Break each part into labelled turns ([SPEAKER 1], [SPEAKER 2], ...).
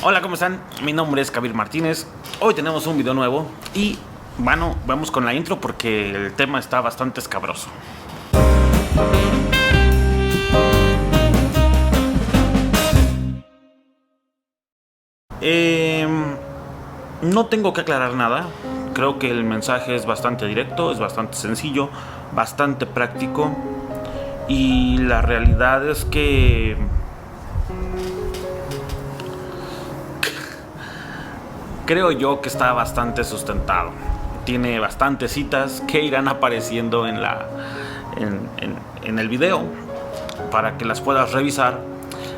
[SPEAKER 1] Hola, ¿cómo están? Mi nombre es Kabir Martínez. Hoy tenemos un video nuevo y bueno, vamos con la intro porque el tema está bastante escabroso. No tengo que aclarar nada. Creo que el mensaje es bastante directo, es bastante sencillo, bastante práctico. Y la realidad es que creo yo que está bastante sustentado. Tiene bastantes citas que irán apareciendo en el video para que las puedas revisar.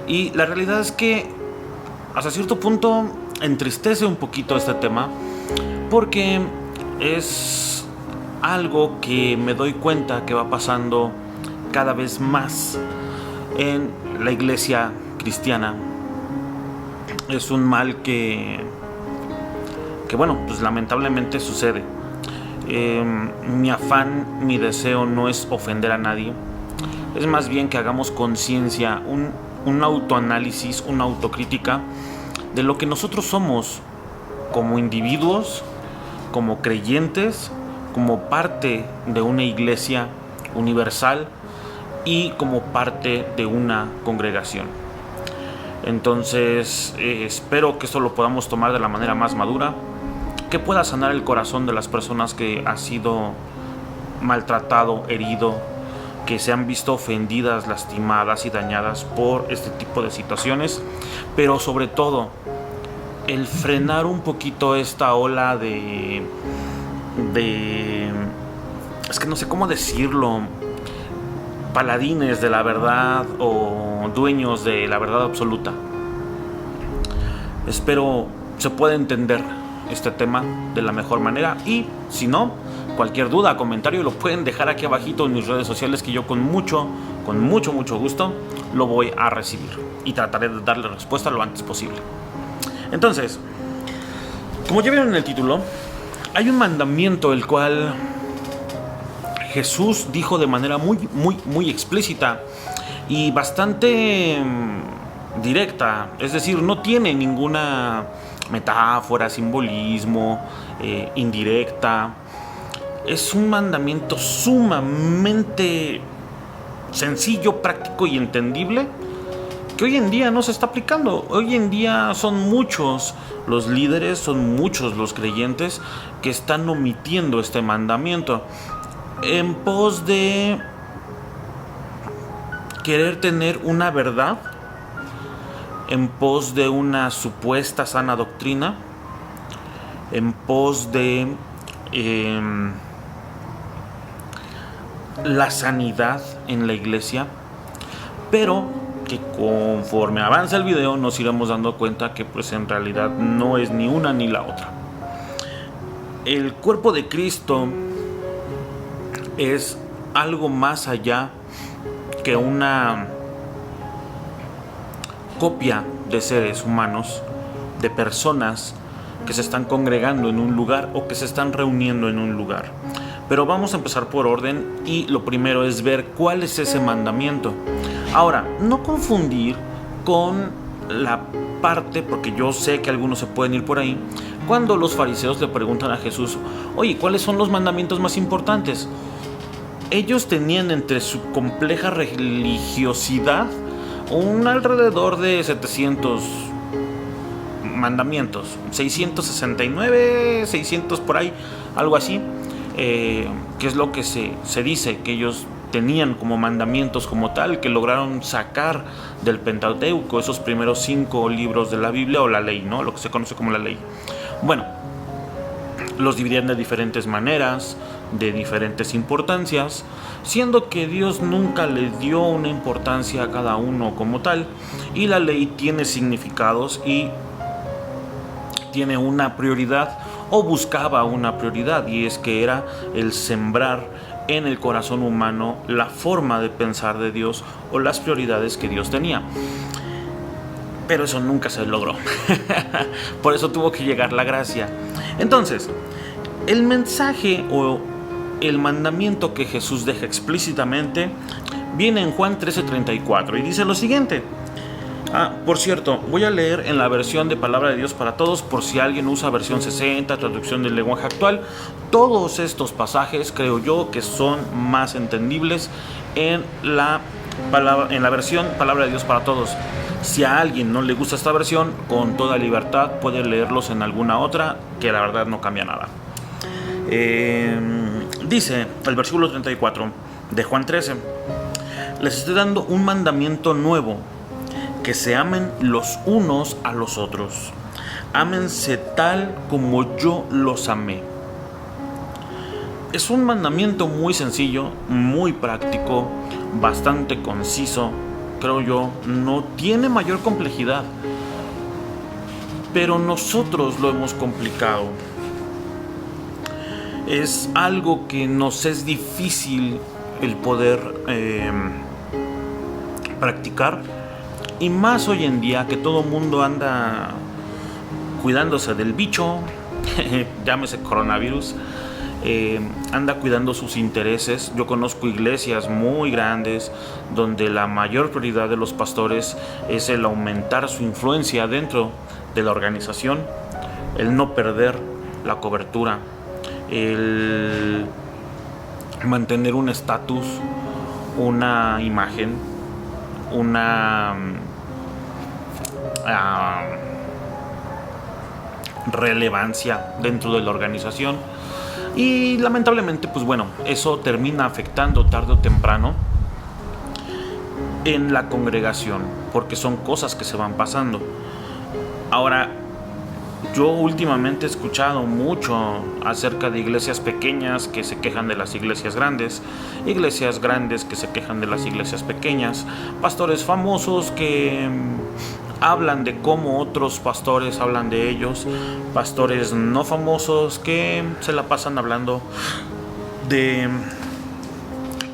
[SPEAKER 1] Y la realidad es que hasta cierto punto entristece un poquito este tema, porque es algo que me doy cuenta que va pasando cada vez más en la iglesia cristiana. Es un mal que bueno, pues lamentablemente sucede. Mi afán, mi deseo no es ofender a nadie. Es más bien que hagamos conciencia, un autoanálisis, una autocrítica de lo que nosotros somos como individuos, como creyentes, como parte de una iglesia universal y como parte de una congregación. Entonces, espero que esto lo podamos tomar de la manera más madura, que pueda sanar el corazón de las personas que ha sido maltratado, herido, que se han visto ofendidas, lastimadas y dañadas por este tipo de situaciones, pero sobre todo el frenar un poquito esta ola de es que no sé cómo decirlo, paladines de la verdad o dueños de la verdad absoluta. Espero se pueda entender este tema de la mejor manera, y si no, cualquier duda, comentario lo pueden dejar aquí abajito en mis redes sociales, que yo con mucho gusto lo voy a recibir y trataré de darle respuesta lo antes posible. Entonces, como ya vieron en el título, hay un mandamiento el cual Jesús dijo de manera muy explícita y bastante directa, es decir, no tiene ninguna metáfora, simbolismo, indirecta. Es un mandamiento sumamente sencillo, práctico y entendible, que hoy en día no se está aplicando. Hoy en día son muchos los líderes, son muchos los creyentes que están omitiendo este mandamiento en pos de querer tener una verdad, en pos de una supuesta sana doctrina, en pos de la sanidad en la iglesia, pero que conforme avanza el video nos iremos dando cuenta que pues en realidad no es ni una ni la otra. El cuerpo de Cristo es algo más allá que una copia de seres humanos, de personas que se están congregando en un lugar o que se están reuniendo en un lugar. Pero vamos a empezar por orden, y lo primero es ver cuál es ese mandamiento. Ahora, no confundir con la parte, porque yo sé que algunos se pueden ir por ahí, cuando los fariseos le preguntan a Jesús: oye, ¿cuáles son los mandamientos más importantes? Ellos tenían entre su compleja religiosidad un alrededor de 700 mandamientos, 669, 600 por ahí, algo así, que es lo que se dice que ellos tenían como mandamientos como tal, que lograron sacar del Pentateuco, esos primeros 5 libros de la Biblia, o la ley, ¿no? Lo que se conoce como la ley. Bueno, los dividían de diferentes maneras, de diferentes importancias, siendo que Dios nunca le dio una importancia a cada uno como tal, y la ley tiene significados y tiene una prioridad, o buscaba una prioridad, y es que era el sembrar en el corazón humano la forma de pensar de Dios o las prioridades que Dios tenía. Pero eso nunca se logró. Por eso tuvo que llegar la gracia. Entonces, el mensaje o el mandamiento que Jesús deja explícitamente viene en Juan 13:34 y dice lo siguiente: Por cierto, voy a leer en la versión de Palabra de Dios para Todos, por si alguien usa versión 60, traducción del lenguaje actual. Todos estos pasajes creo yo que son más entendibles en la versión Palabra de Dios para Todos. Si a alguien no le gusta esta versión, con toda libertad puede leerlos en alguna otra, que la verdad no cambia nada. Dice el versículo 34 de Juan 13: les estoy dando un mandamiento nuevo, que se amen los unos a los otros. Ámense tal como yo los amé. Es un mandamiento muy sencillo, muy práctico, bastante conciso, creo yo. No tiene mayor complejidad, pero nosotros lo hemos complicado. Es algo que nos es difícil el poder practicar, y más hoy en día que todo el mundo anda cuidándose del bicho, llámese coronavirus, anda cuidando sus intereses. Yo conozco iglesias muy grandes donde la mayor prioridad de los pastores es el aumentar su influencia dentro de la organización, el no perder la cobertura, el mantener un estatus, una imagen, una relevancia dentro de la organización. Y lamentablemente, pues bueno, eso termina afectando tarde o temprano en la congregación, porque son cosas que se van pasando. Ahora, yo últimamente he escuchado mucho acerca de iglesias pequeñas que se quejan de las iglesias grandes que se quejan de las iglesias pequeñas, pastores famosos que hablan de cómo otros pastores hablan de ellos, pastores no famosos que se la pasan hablando de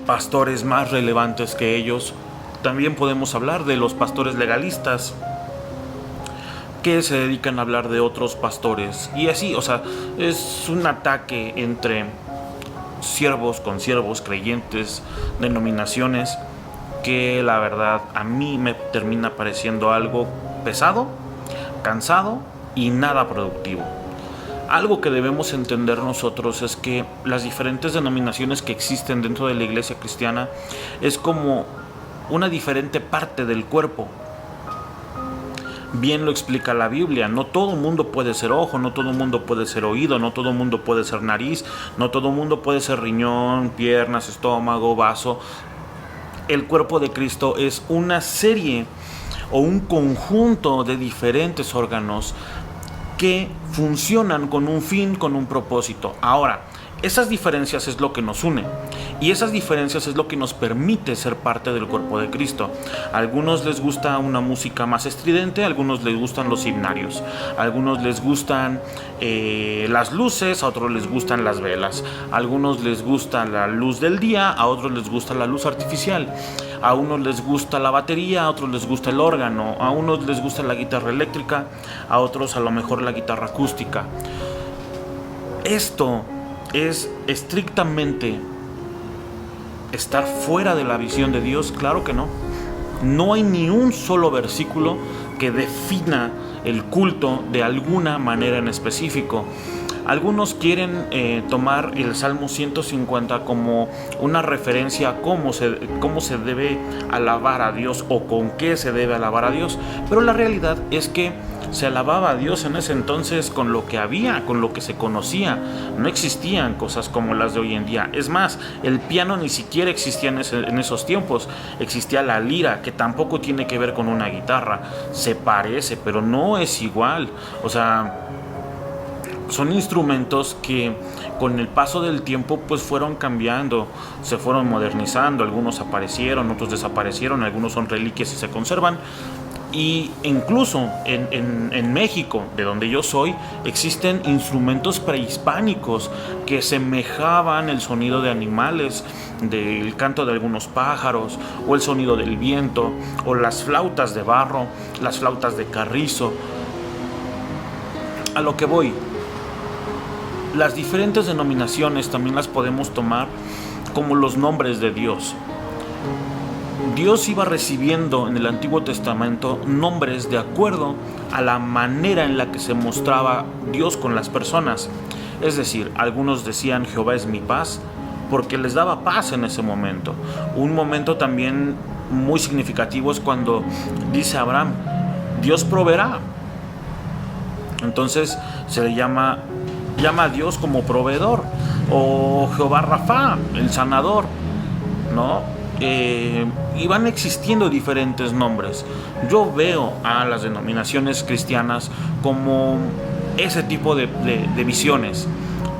[SPEAKER 1] pastores más relevantes que ellos. También podemos hablar de los pastores legalistas que se dedican a hablar de otros pastores, y así, o sea, es un ataque entre siervos con siervos, creyentes, denominaciones, que la verdad a mí me termina pareciendo algo pesado, cansado y nada productivo. Algo que debemos entender nosotros es que las diferentes denominaciones que existen dentro de la iglesia cristiana es como una diferente parte del cuerpo. Bien lo explica la Biblia: no todo mundo puede ser ojo, no todo mundo puede ser oído, no todo mundo puede ser nariz, no todo mundo puede ser riñón, piernas, estómago, vaso. El cuerpo de Cristo es una serie o un conjunto de diferentes órganos que funcionan con un fin, con un propósito. Ahora, esas diferencias es lo que nos une, y esas diferencias es lo que nos permite ser parte del cuerpo de Cristo. A algunos les gusta una música más estridente, a algunos les gustan los himnarios, a algunos les gustan las luces, a otros les gustan las velas, a algunos les gusta la luz del día, a otros les gusta la luz artificial, a unos les gusta la batería, a otros les gusta el órgano, a unos les gusta la guitarra eléctrica, a otros a lo mejor la guitarra acústica. Esto es estrictamente estar fuera de la visión de Dios. Claro que no. No hay ni un solo versículo que defina el culto de alguna manera en específico. Algunos quieren tomar el Salmo 150 como una referencia a cómo se debe alabar a Dios o con qué se debe alabar a Dios, pero la realidad es que se alababa a Dios en ese entonces con lo que había, con lo que se conocía. No existían cosas como las de hoy en día. Es más, el piano ni siquiera existía en esos tiempos. Existía la lira, que tampoco tiene que ver con una guitarra. Se parece, pero no es igual. O sea, son instrumentos que con el paso del tiempo pues fueron cambiando, se fueron modernizando. Algunos aparecieron, otros desaparecieron, algunos son reliquias y se conservan. Y incluso en México, de donde yo soy, existen instrumentos prehispánicos que semejaban el sonido de animales, del canto de algunos pájaros, o el sonido del viento, o las flautas de barro, las flautas de carrizo. A lo que voy, las diferentes denominaciones también las podemos tomar como los nombres de Dios. Dios iba recibiendo en el Antiguo Testamento nombres de acuerdo a la manera en la que se mostraba Dios con las personas. Es decir, algunos decían Jehová es mi paz, porque les daba paz en ese momento. Un momento también muy significativo es cuando dice Abraham, Dios proveerá. Entonces se le llama a Dios como proveedor, o Jehová Rafa, el sanador, ¿no? Y van existiendo diferentes nombres. Yo veo a las denominaciones cristianas como ese tipo de visiones.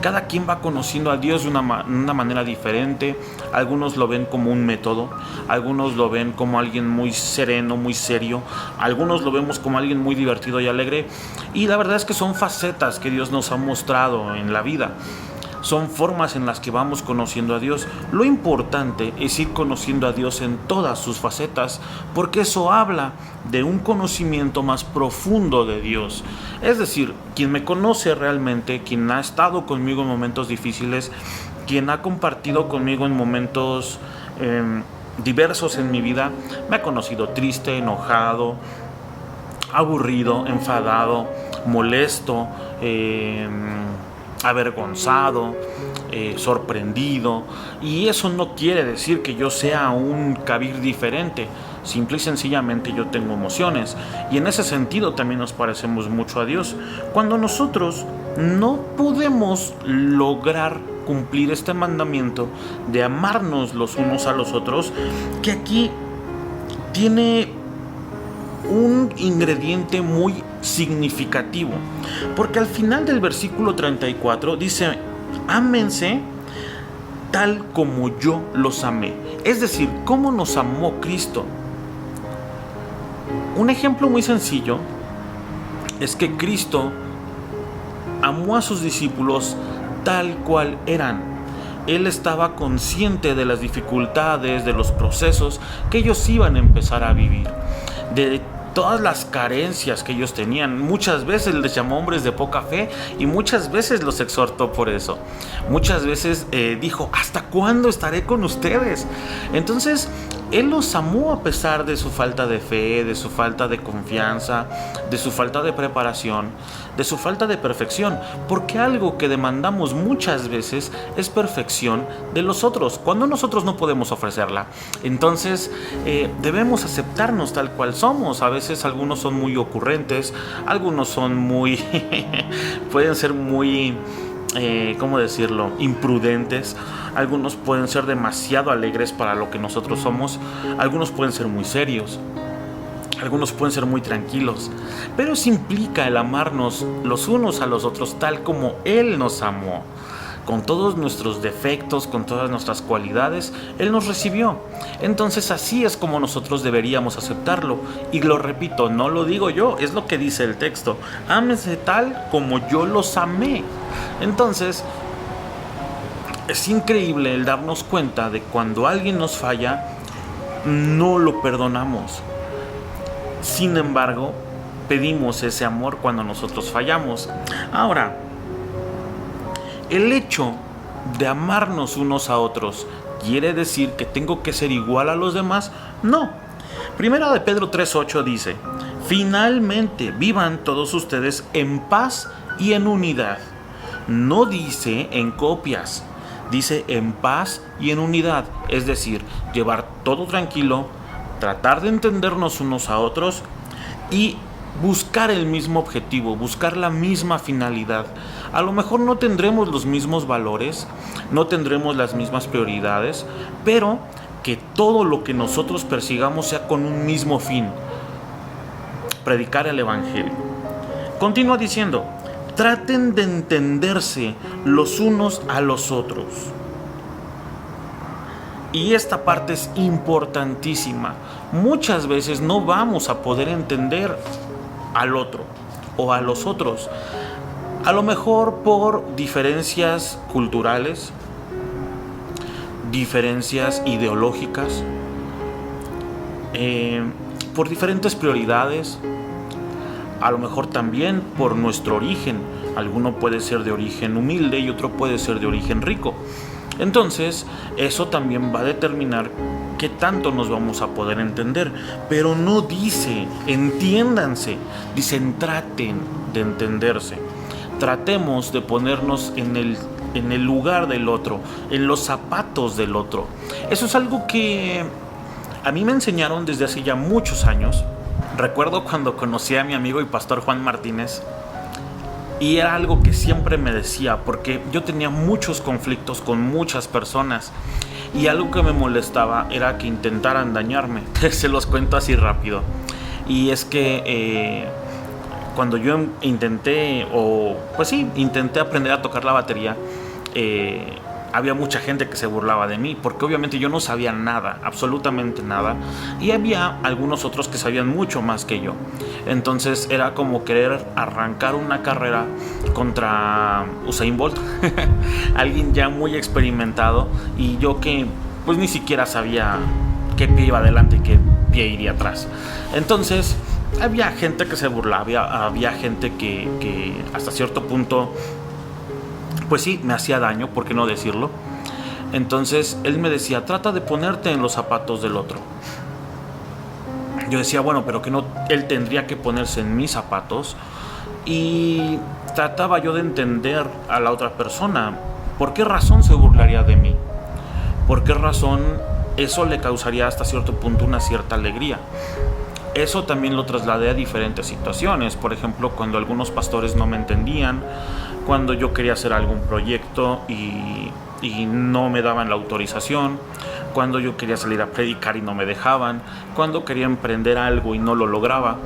[SPEAKER 1] Cada quien va conociendo a Dios de una manera diferente. Algunos lo ven como un método, algunos lo ven como alguien muy sereno, muy serio, algunos lo vemos como alguien muy divertido y alegre. Y la verdad es que son facetas que Dios nos ha mostrado en la vida. Son formas en las que vamos conociendo a Dios. Lo importante es ir conociendo a Dios en todas sus facetas, porque eso habla de un conocimiento más profundo de Dios. Es decir, quien me conoce realmente, quien ha estado conmigo en momentos difíciles, quien ha compartido conmigo en momentos diversos en mi vida, me ha conocido triste, enojado, aburrido, enfadado, molesto, avergonzado, sorprendido, y eso no quiere decir que yo sea un Kabir diferente. Simple y sencillamente yo tengo emociones, y en ese sentido también nos parecemos mucho a Dios. Cuando nosotros no podemos lograr cumplir este mandamiento de amarnos los unos a los otros, que aquí tiene un ingrediente muy significativo, porque al final del versículo 34 dice: ámense tal como yo los amé. Es decir, ¿cómo nos amó Cristo? Un ejemplo muy sencillo es que Cristo amó a sus discípulos tal cual eran. Él estaba consciente de las dificultades, de los procesos que ellos iban a empezar a vivir, de todas las carencias que ellos tenían. Muchas veces les llamó hombres de poca fe, y muchas veces los exhortó por eso. Muchas veces dijo: ¿hasta cuándo estaré con ustedes? Entonces Él los amó a pesar de su falta de fe, de su falta de confianza, de su falta de preparación, de su falta de perfección, porque algo que demandamos muchas veces es perfección de los otros, cuando nosotros no podemos ofrecerla. Entonces debemos aceptarnos tal cual somos. A veces algunos son muy ocurrentes, algunos son muy pueden ser muy ¿cómo decirlo?, imprudentes. Algunos pueden ser demasiado alegres para lo que nosotros somos. Algunos pueden ser muy serios. Algunos pueden ser muy tranquilos. Pero eso implica el amarnos los unos a los otros tal como Él nos amó. Con todos nuestros defectos, con todas nuestras cualidades, Él nos recibió. Entonces así es como nosotros deberíamos aceptarlo. Y lo repito, no lo digo yo, es lo que dice el texto: ámense tal como yo los amé. Entonces es increíble el darnos cuenta de cuando alguien nos falla, no lo perdonamos. Sin embargo, pedimos ese amor cuando nosotros fallamos. Ahora, el hecho de amarnos unos a otros, ¿quiere decir que tengo que ser igual a los demás? No. Primera de Pedro 3:8 dice: finalmente vivan todos ustedes en paz y en unidad. No dice en copias, dice en paz y en unidad. Es decir, llevar todo tranquilo, tratar de entendernos unos a otros y buscar el mismo objetivo, buscar la misma finalidad. A lo mejor no tendremos los mismos valores, no tendremos las mismas prioridades, pero que todo lo que nosotros persigamos sea con un mismo fin: predicar el evangelio. Continúa diciendo: traten de entenderse los unos a los otros. Y esta parte es importantísima. Muchas veces no vamos a poder entender al otro o a los otros. A lo mejor por diferencias culturales, diferencias ideológicas, por diferentes prioridades. A lo mejor también por nuestro origen. Alguno puede ser de origen humilde y otro puede ser de origen rico. Entonces, eso también va a determinar qué tanto nos vamos a poder entender. Pero no dice entiéndanse, dicen traten de entenderse. Tratemos de ponernos en el lugar del otro, en los zapatos del otro. Eso es algo que a mí me enseñaron desde hace ya muchos años. Recuerdo cuando conocí a mi amigo y pastor Juan Martínez, y era algo que siempre me decía, porque yo tenía muchos conflictos con muchas personas, y algo que me molestaba era que intentaran dañarme. Se los cuento así rápido. Y es que cuando yo intenté aprender a tocar la batería, había mucha gente que se burlaba de mí, porque obviamente yo no sabía nada, absolutamente nada, y había algunos otros que sabían mucho más que yo. Entonces era como querer arrancar una carrera contra Usain Bolt, alguien ya muy experimentado, y yo que pues ni siquiera sabía qué pie iba adelante y qué pie iría atrás. Entonces había gente que se burlaba, había gente que hasta cierto punto pues sí, me hacía daño, ¿por qué no decirlo? Entonces él me decía, trata de ponerte en los zapatos del otro. Yo decía, bueno, pero que no, él tendría que ponerse en mis zapatos. Y trataba yo de entender a la otra persona. ¿Por qué razón se burlaría de mí? ¿Por qué razón eso le causaría hasta cierto punto una cierta alegría? Eso también lo trasladé a diferentes situaciones. Por ejemplo, cuando algunos pastores no me entendían, cuando yo quería hacer algún proyecto y no me daban la autorización, cuando yo quería salir a predicar y no me dejaban, cuando quería emprender algo y no lo lograba,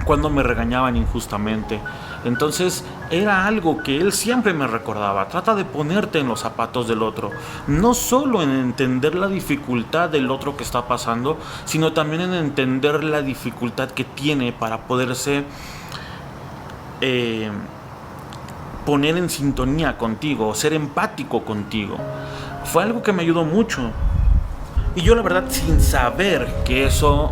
[SPEAKER 1] cuando me regañaban injustamente. Entonces era algo que él siempre me recordaba: trata de ponerte en los zapatos del otro, no solo en entender la dificultad del otro que está pasando, sino también en entender la dificultad que tiene para poderse poner en sintonía contigo, ser empático contigo. Fue algo que me ayudó mucho, y yo la verdad sin saber que eso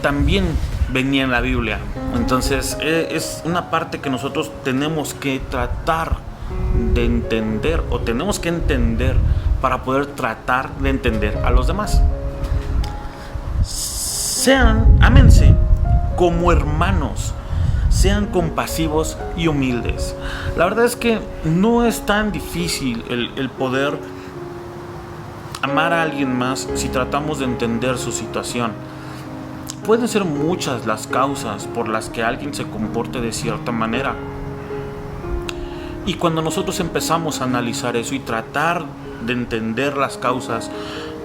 [SPEAKER 1] también venía en la Biblia. Entonces es una parte que nosotros tenemos que tratar de entender, o tenemos que entender para poder tratar de entender a los demás. Ámense como hermanos, sean compasivos y humildes. La verdad es que no es tan difícil el poder amar a alguien más si tratamos de entender su situación. Pueden ser muchas las causas por las que alguien se comporte de cierta manera. Y cuando nosotros empezamos a analizar eso y tratar de entender las causas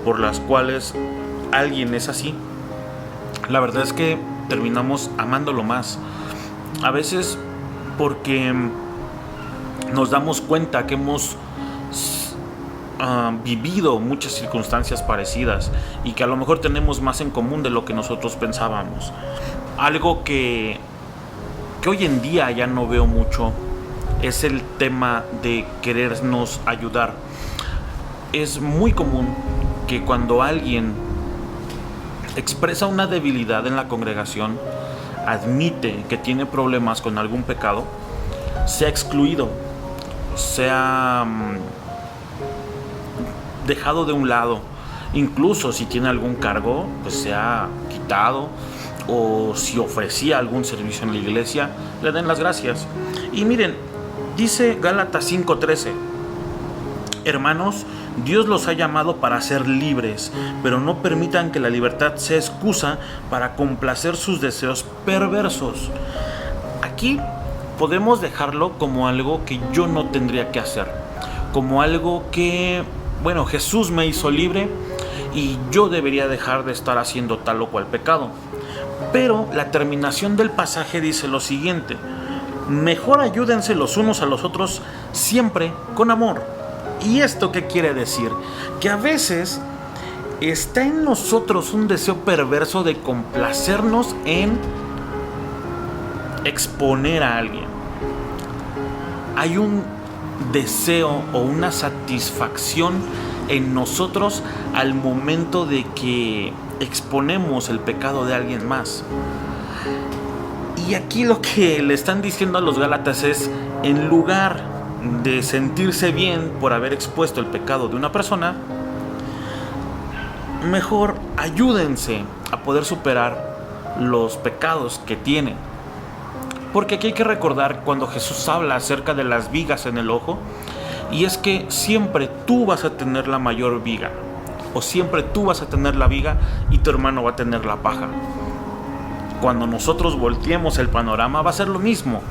[SPEAKER 1] por las cuales alguien es así, la verdad es que terminamos amándolo más. A veces porque nos damos cuenta que hemos vivido muchas circunstancias parecidas y que a lo mejor tenemos más en común de lo que nosotros pensábamos. Algo que hoy en día ya no veo mucho es el tema de querernos ayudar. Es muy común que cuando alguien expresa una debilidad en la congregación, admite que tiene problemas con algún pecado, sea excluido, sea dejado de un lado. Incluso si tiene algún cargo, pues sea quitado, o si ofrecía algún servicio en la iglesia, le den las gracias. Y miren, dice Gálatas 5:13: hermanos, Dios los ha llamado para ser libres, pero no permitan que la libertad sea excusa para complacer sus deseos perversos. Aquí podemos dejarlo como algo que yo no tendría que hacer, como algo que, bueno, Jesús me hizo libre y yo debería dejar de estar haciendo tal o cual pecado. Pero la terminación del pasaje dice lo siguiente: mejor ayúdense los unos a los otros siempre con amor. ¿Y esto qué quiere decir? Que a veces está en nosotros un deseo perverso de complacernos en exponer a alguien. Hay un deseo o una satisfacción en nosotros al momento de que exponemos el pecado de alguien más. Y aquí lo que le están diciendo a los Gálatas es: en lugar de sentirse bien por haber expuesto el pecado de una persona, mejor ayúdense a poder superar los pecados que tienen. Porque aquí hay que recordar cuando Jesús habla acerca de las vigas en el ojo, y es que siempre tú vas a tener la mayor viga, o siempre tú vas a tener la viga y tu hermano va a tener la paja. Cuando nosotros volteemos el panorama va a ser lo mismo.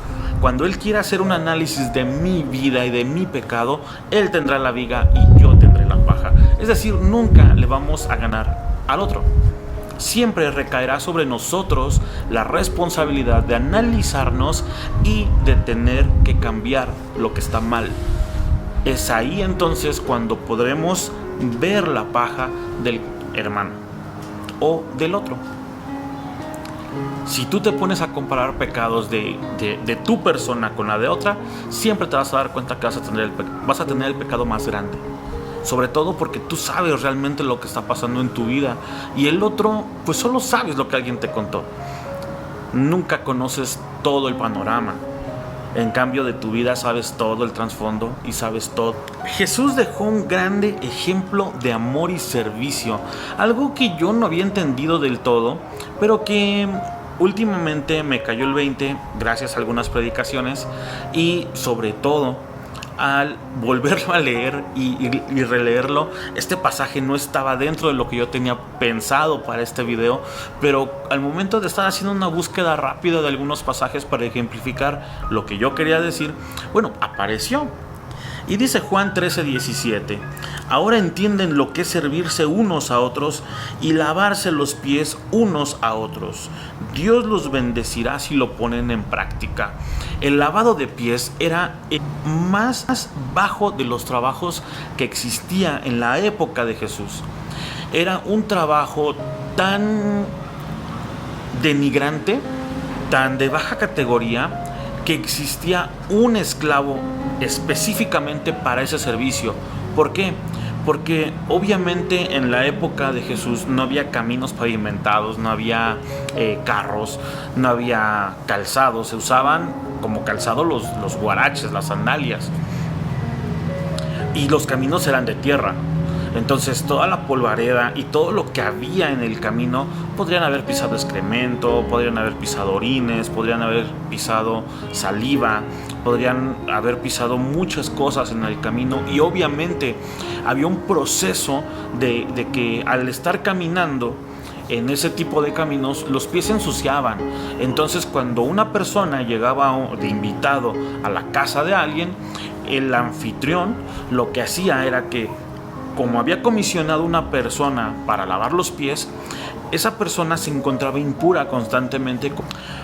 [SPEAKER 1] Cuando Él quiera hacer un análisis de mi vida y de mi pecado, Él tendrá la viga y yo tendré la paja. Es decir, nunca le vamos a ganar al otro. Siempre recaerá sobre nosotros la responsabilidad de analizarnos y de tener que cambiar lo que está mal. Es ahí entonces cuando podremos ver la paja del hermano o del otro. Si tú te pones a comparar pecados de tu persona con la de otra, siempre te vas a dar cuenta que vas a tener el pecado más grande. Sobre todo porque tú sabes realmente lo que está pasando en tu vida, y el otro, pues solo sabes lo que alguien te contó. Nunca conoces todo el panorama. En cambio, de tu vida sabes todo el trasfondo y sabes todo. Jesús dejó un grande ejemplo de amor y servicio, algo que yo no había entendido del todo, pero que últimamente me cayó el 20 gracias a algunas predicaciones, y sobre todo al volverlo a leer y releerlo. Este pasaje no estaba dentro de lo que yo tenía pensado para este video, pero al momento de estar haciendo una búsqueda rápida de algunos pasajes para ejemplificar lo que yo quería decir, bueno, apareció. Y dice Juan 13:17: ahora entienden lo que es servirse unos a otros y lavarse los pies unos a otros. Dios los bendecirá si lo ponen en práctica. El lavado de pies era el más bajo de los trabajos que existía en la época de Jesús. Era un trabajo tan denigrante, tan de baja categoría, que existía un esclavo específicamente para ese servicio. ¿Por qué? Porque obviamente en la época de Jesús no había caminos pavimentados, no había carros, no había calzados. Se usaban como calzado los huaraches, las sandalias, y los caminos eran de tierra. Entonces toda la polvareda y todo lo que había en el camino, podrían haber pisado excremento, podrían haber pisado orines, podrían haber pisado saliva, podrían haber pisado muchas cosas en el camino. Y obviamente había un proceso de que al estar caminando en ese tipo de caminos, los pies se ensuciaban. Entonces cuando una persona llegaba de invitado a la casa de alguien, el anfitrión lo que hacía era que, como había comisionado una persona para lavar los pies, esa persona se encontraba impura constantemente.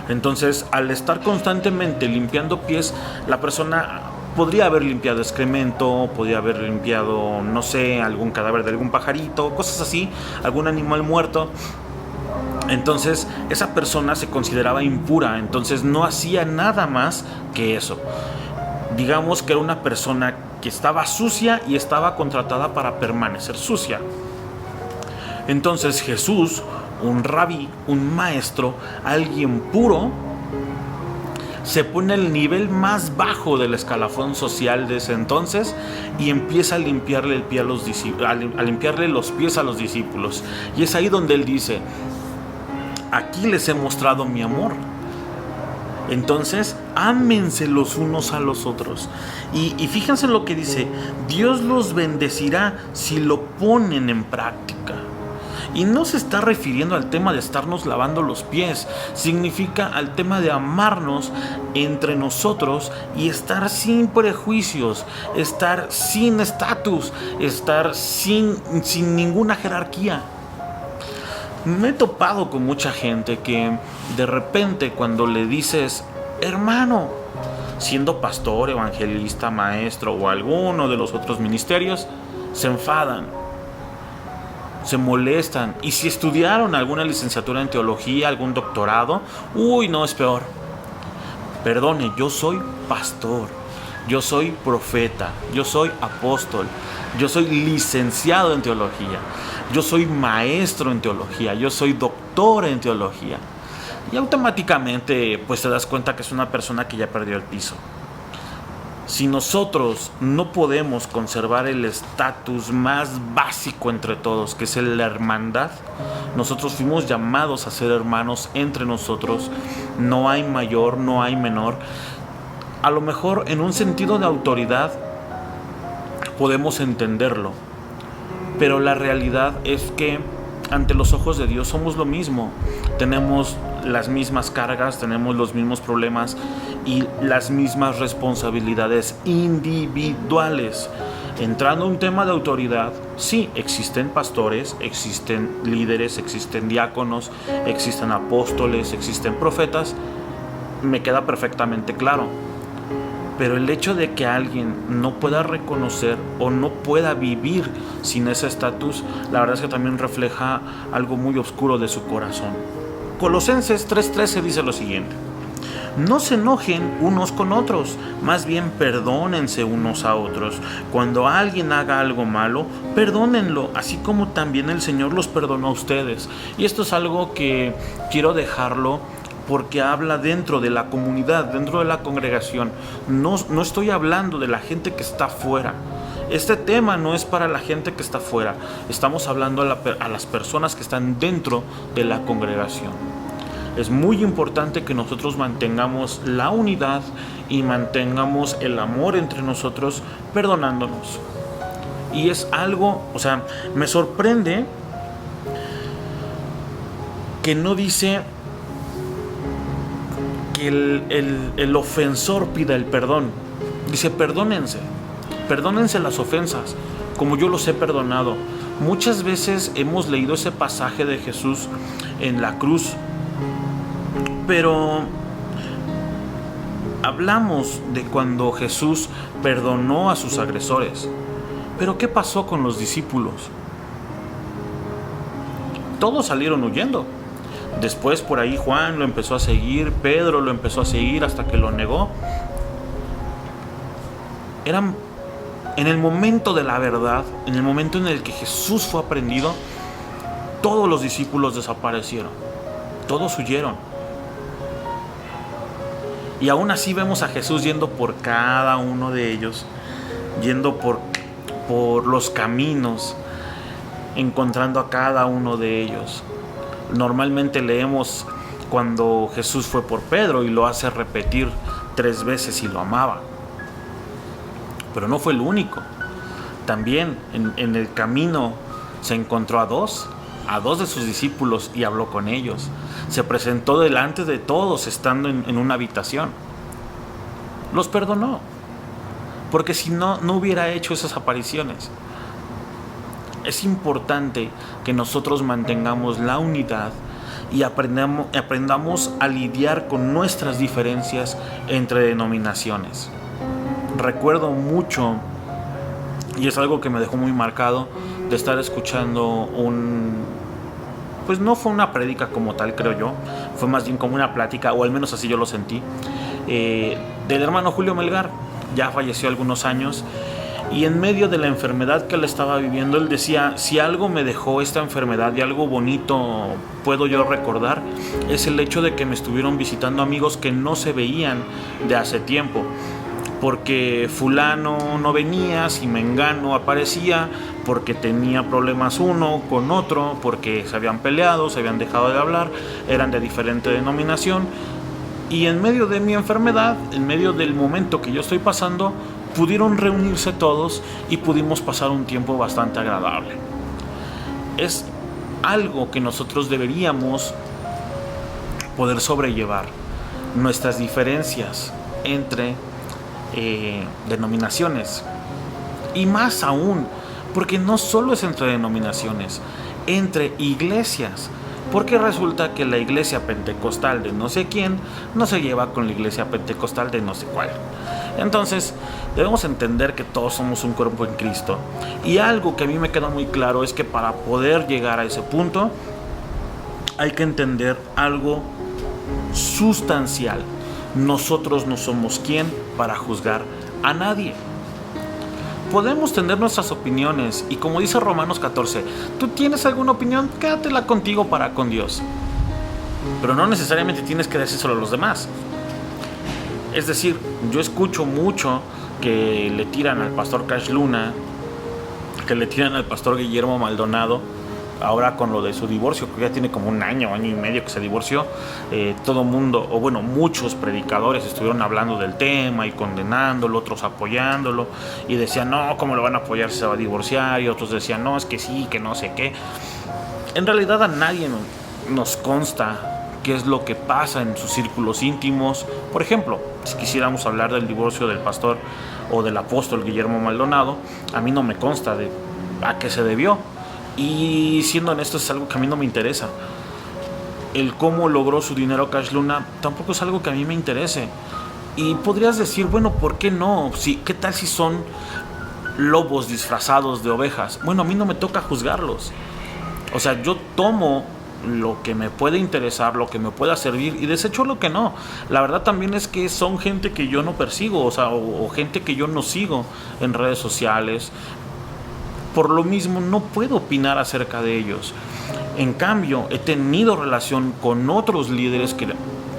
[SPEAKER 1] Entonces, al estar constantemente limpiando pies, la persona podría haber limpiado excremento, podría haber limpiado, no sé, algún cadáver de algún pajarito, cosas así, algún animal muerto. Entonces, esa persona se consideraba impura, entonces no hacía nada más que eso. Digamos que era una persona que estaba sucia y estaba contratada para permanecer sucia. Entonces Jesús, un rabí, un maestro, alguien puro, se pone al nivel más bajo del escalafón social de ese entonces y empieza a limpiarle los pies a los discípulos. Y es ahí donde él dice: aquí les he mostrado mi amor. Entonces, ámense los unos a los otros. Y fíjense lo que dice: Dios los bendecirá si lo ponen en práctica. Y no se está refiriendo al tema de estarnos lavando los pies. Significa al tema de amarnos entre nosotros y estar sin prejuicios, estar sin estatus, estar sin ninguna jerarquía. Me he topado con mucha gente que de repente, cuando le dices hermano, siendo pastor, evangelista, maestro o alguno de los otros ministerios, se enfadan, se molestan. Y si estudiaron alguna licenciatura en teología, algún doctorado, no, es peor. Perdone, yo soy pastor, yo soy profeta, yo soy apóstol, yo soy licenciado en teología, yo soy maestro en teología, yo soy doctor en teología. Y automáticamente pues te das cuenta que es una persona que ya perdió el piso. Si nosotros no podemos conservar el estatus más básico entre todos, que es la hermandad, nosotros fuimos llamados a ser hermanos entre nosotros. No hay mayor, no hay menor. A lo mejor en un sentido de autoridad podemos entenderlo, pero la realidad es que ante los ojos de Dios somos lo mismo. Tenemos las mismas cargas, tenemos los mismos problemas y las mismas responsabilidades individuales. Entrando a un tema de autoridad, sí, existen pastores, existen líderes, existen diáconos, existen apóstoles, existen profetas, me queda perfectamente claro. Pero el hecho de que alguien no pueda reconocer o no pueda vivir sin ese estatus, la verdad es que también refleja algo muy oscuro de su corazón. Colosenses 3:13 dice lo siguiente: no se enojen unos con otros, más bien perdónense unos a otros. Cuando alguien haga algo malo, perdónenlo, así como también el Señor los perdonó a ustedes. Y esto es algo que quiero dejarlo porque habla dentro de la comunidad, dentro de la congregación. No estoy hablando de la gente que está fuera. Este tema no es para la gente que está fuera. Estamos hablando a las personas que están dentro de la congregación. Es muy importante que nosotros mantengamos la unidad y mantengamos el amor entre nosotros, perdonándonos. Y es algo, me sorprende que no dice que el ofensor pida el perdón. Dice: perdónense las ofensas, como yo los he perdonado. Muchas veces hemos leído ese pasaje de Jesús en la cruz, pero hablamos de cuando Jesús perdonó a sus agresores. Pero ¿qué pasó con los discípulos? Todos salieron huyendo. Después por ahí Juan lo empezó a seguir, Pedro lo empezó a seguir hasta que lo negó. En el momento de la verdad, en el momento en el que Jesús fue aprendido, todos los discípulos desaparecieron, todos huyeron. Y aún así vemos a Jesús yendo por cada uno de ellos, yendo por los caminos, encontrando a cada uno de ellos. Normalmente leemos cuando Jesús fue por Pedro y lo hace repetir 3 veces y lo amaba. Pero no fue el único. También en el camino se encontró a dos de sus discípulos y habló con ellos. Se presentó delante de todos estando en una habitación. Los perdonó, porque si no, no hubiera hecho esas apariciones. Es importante que nosotros mantengamos la unidad y aprendamos a lidiar con nuestras diferencias entre denominaciones. Recuerdo mucho, y es algo que me dejó muy marcado, de estar escuchando pues no fue una prédica como tal, creo yo, fue más bien como una plática, o al menos así yo lo sentí, del hermano Julio Melgar. Ya falleció algunos años, y en medio de la enfermedad que él estaba viviendo, él decía: si algo me dejó esta enfermedad y algo bonito puedo yo recordar, es el hecho de que me estuvieron visitando amigos que no se veían de hace tiempo, porque fulano no venía, si mengano aparecía, porque tenía problemas uno con otro, porque se habían peleado, se habían dejado de hablar, eran de diferente denominación. Y en medio de mi enfermedad, en medio del momento que yo estoy pasando, pudieron reunirse todos y pudimos pasar un tiempo bastante agradable. Es algo que nosotros deberíamos poder sobrellevar, nuestras diferencias entre denominaciones. Y más aún, porque no solo es entre denominaciones, entre iglesias. Porque resulta que la iglesia pentecostal de no sé quién no se lleva con la iglesia pentecostal de no sé cuál. Entonces debemos entender que todos somos un cuerpo en Cristo. Y algo que a mí me queda muy claro es que para poder llegar a ese punto hay que entender algo sustancial. Nosotros no somos quien para juzgar a nadie. Podemos tener nuestras opiniones, y como dice Romanos 14, tú tienes alguna opinión, quédatela contigo para con Dios. Pero no necesariamente tienes que decírselo a los demás. Es decir, yo escucho mucho que le tiran al pastor Cash Luna, que le tiran al pastor Guillermo Maldonado, ahora con lo de su divorcio, que ya tiene como un año y medio que se divorció. Todo mundo, o bueno, muchos predicadores estuvieron hablando del tema y condenándolo, otros apoyándolo, y decían, no, ¿cómo lo van a apoyar si se va a divorciar? Y otros decían, no, es que sí, que no sé qué. En realidad a nadie nos consta qué es lo que pasa en sus círculos íntimos. Por ejemplo, si quisiéramos hablar del divorcio del pastor o del apóstol Guillermo Maldonado, a mí no me consta de a qué se debió. Y siendo honesto, es algo que a mí no me interesa. El cómo logró su dinero Cash Luna tampoco es algo que a mí me interese. Y podrías decir, bueno, ¿por qué no? ¿Qué tal si son lobos disfrazados de ovejas? Bueno, a mí no me toca juzgarlos. O sea, yo tomo lo que me puede interesar, lo que me pueda servir, y desecho lo que no. La verdad también es que son gente que yo no persigo, o gente que yo no sigo en redes sociales. Por lo mismo no puedo opinar acerca de ellos. En cambio, he tenido relación con otros líderes que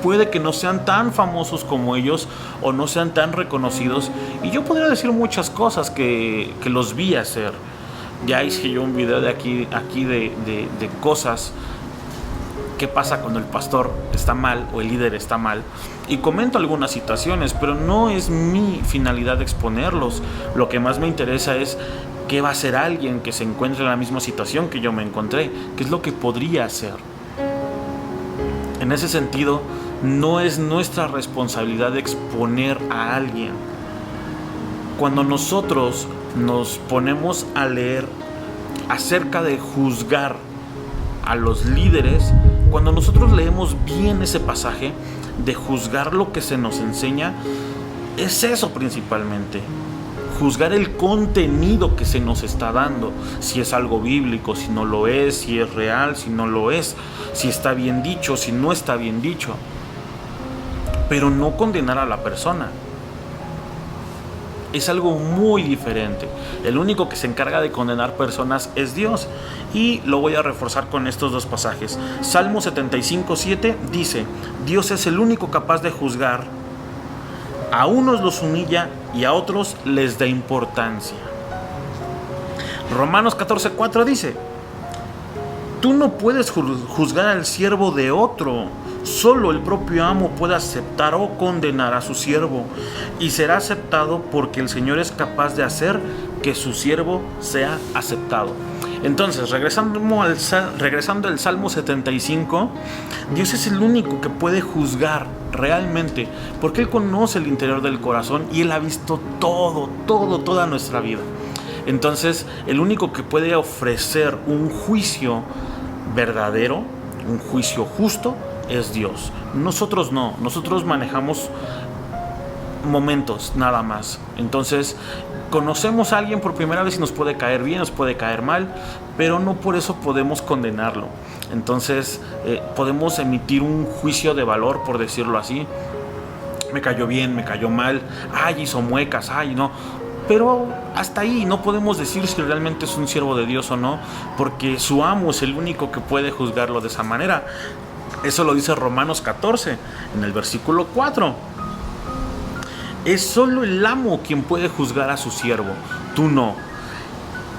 [SPEAKER 1] puede que no sean tan famosos como ellos o no sean tan reconocidos, y yo podría decir muchas cosas que los vi hacer. Ya hice yo un video de aquí de cosas que pasa cuando el pastor está mal o el líder está mal, y comento algunas situaciones, pero no es mi finalidad exponerlos. Lo que más me interesa es qué va a hacer alguien que se encuentre en la misma situación que yo me encontré, qué es lo que podría hacer. En ese sentido, no es nuestra responsabilidad exponer a alguien. Cuando nosotros nos ponemos a leer acerca de juzgar a los líderes, cuando nosotros leemos bien ese pasaje de juzgar lo que se nos enseña, es eso principalmente. Juzgar el contenido que se nos está dando, si es algo bíblico, si no lo es, si es real, si no lo es, si está bien dicho, si no está bien dicho. Pero no condenar a la persona. Es algo muy diferente. El único que se encarga de condenar personas es Dios. Y lo voy a reforzar con estos dos pasajes. Salmo 75:7 dice: Dios es el único capaz de juzgar. A unos los humilla y a otros les da importancia. Romanos 14:4 dice: tú no puedes juzgar al siervo de otro. Solo el propio amo puede aceptar o condenar a su siervo, y será aceptado porque el Señor es capaz de hacer que su siervo sea aceptado. Entonces, regresando al Salmo 75, Dios es el único que puede juzgar realmente, porque Él conoce el interior del corazón y Él ha visto toda nuestra vida. Entonces, el único que puede ofrecer un juicio verdadero, un juicio justo, es Dios. Nosotros no, nosotros manejamos momentos nada más. Entonces, conocemos a alguien por primera vez y nos puede caer bien, nos puede caer mal, pero no por eso podemos condenarlo. Entonces, podemos emitir un juicio de valor, por decirlo así. Me cayó bien, me cayó mal, ay, hizo muecas, ay, no. Pero hasta ahí no podemos decir si realmente es un siervo de Dios o no, porque su amo es el único que puede juzgarlo de esa manera. Eso lo dice Romanos 14, en el versículo 4. Es solo el amo quien puede juzgar a su siervo, tú no.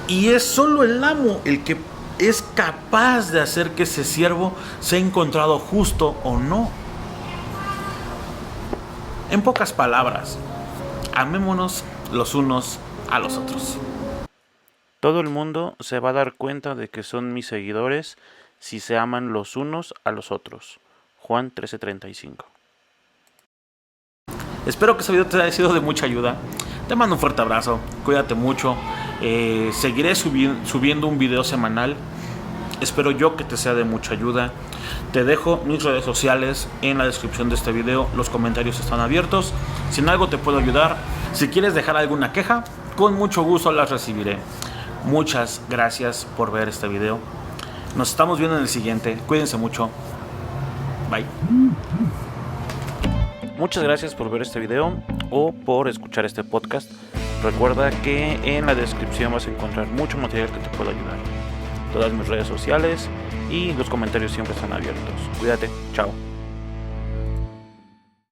[SPEAKER 1] Y es solo el amo el que es capaz de hacer que ese siervo sea encontrado justo o no. En pocas palabras, amémonos los unos a los otros. Todo el mundo se va a dar cuenta de que son mis seguidores si se aman los unos a los otros. Juan 13:35. Espero que este video te haya sido de mucha ayuda. Te mando un fuerte abrazo, cuídate mucho. Seguiré subiendo un video semanal. Espero yo que te sea de mucha ayuda. Te dejo mis redes sociales en la descripción de este video. Los comentarios están abiertos. Si en algo te puedo ayudar, si quieres dejar alguna queja, con mucho gusto las recibiré. Muchas gracias por ver este video. Nos estamos viendo en el siguiente. Cuídense mucho. Bye. Muchas gracias por ver este video o por escuchar este podcast. Recuerda que en la descripción vas a encontrar mucho material que te pueda ayudar. Todas mis redes sociales y los comentarios siempre están abiertos. Cuídate. Chao.